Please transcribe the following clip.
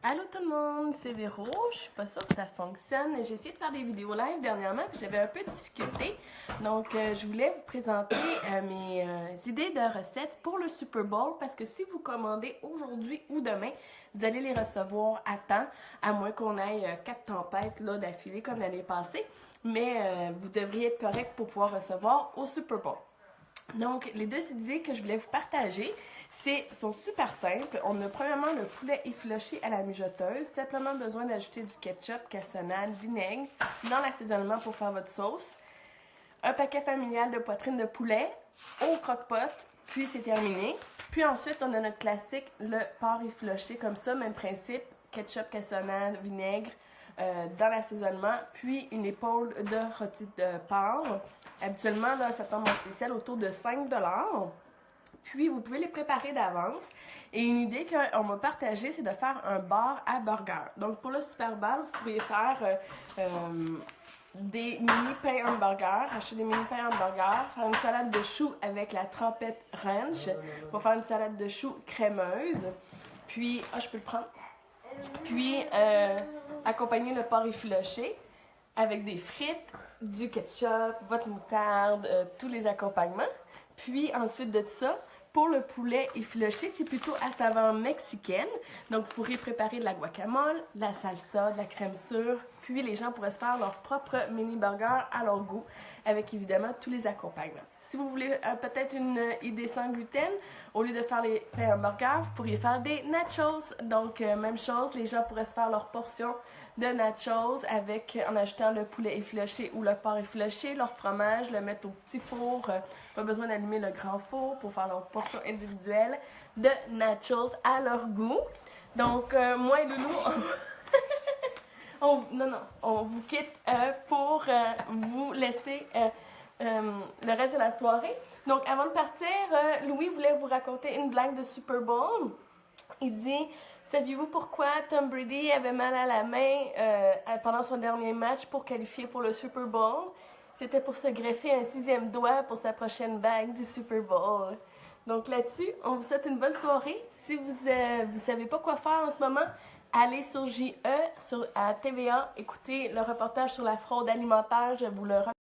Allô tout le monde, c'est Véro. Je suis pas sûre si ça fonctionne. J'ai essayé de faire des vidéos live dernièrement, puis j'avais un peu de difficulté. Donc, je voulais vous présenter mes idées de recettes pour le Super Bowl parce que si vous commandez aujourd'hui ou demain, vous allez les recevoir à temps, à moins qu'on aille 4 tempêtes là d'affilée comme l'année passée. Mais vous devriez être correct pour pouvoir recevoir au Super Bowl. Donc, les deux idées que je voulais vous partager, sont super simples. On a premièrement le poulet effiloché à la mijoteuse. Simplement besoin d'ajouter du ketchup, cassonade, vinaigre dans l'assaisonnement pour faire votre sauce. Un paquet familial de poitrine de poulet au croque-pot, puis c'est terminé. Puis ensuite, on a notre classique, le porc effiloché, comme ça, même principe, ketchup, cassonade, vinaigre, dans l'assaisonnement, puis une épaule de rôti de porc. Habituellement, là, ça tombe en spécial autour de 5 $. Puis, vous pouvez les préparer d'avance. Et une idée qu'on m'a partagée, c'est de faire un bar à burger. Donc, pour le Super Bowl, vous pouvez faire des mini pains hamburgers, acheter des mini pains hamburgers, faire une salade de choux avec la trempette ranch, pour faire une salade de choux crémeuse. Puis, je peux le prendre. Puis, accompagner le porc effiloché avec des frites, du ketchup, votre moutarde, tous les accompagnements. Puis, ensuite de ça, pour le poulet effiloché, c'est plutôt à saveur mexicaine. Donc, vous pourrez préparer de la guacamole, de la salsa, de la crème sûre. Puis, les gens pourraient se faire leur propre mini burger à leur goût, avec évidemment tous les accompagnements. Si vous voulez peut-être une idée sans gluten, au lieu de faire les pains hamburgers, vous pourriez faire des nachos. Donc, même chose, les gens pourraient se faire leur portion de nachos en ajoutant le poulet effiloché ou le porc effiloché, leur fromage, le mettre au petit four. Pas besoin d'allumer le grand four pour faire leur portion individuelle de nachos à leur goût. Donc, moi et Loulou, on vous quitte pour vous laisser le reste de la soirée. Donc, avant de partir, Louis voulait vous raconter une blague de Super Bowl. Il dit, saviez-vous pourquoi Tom Brady avait mal à la main pendant son dernier match pour qualifier pour le Super Bowl? C'était pour se greffer un 6e doigt pour sa prochaine bague du Super Bowl. Donc là-dessus, on vous souhaite une bonne soirée. Si vous ne savez pas quoi faire en ce moment, allez sur JE, à TVA, écoutez le reportage sur la fraude alimentaire. Je vous le recommande.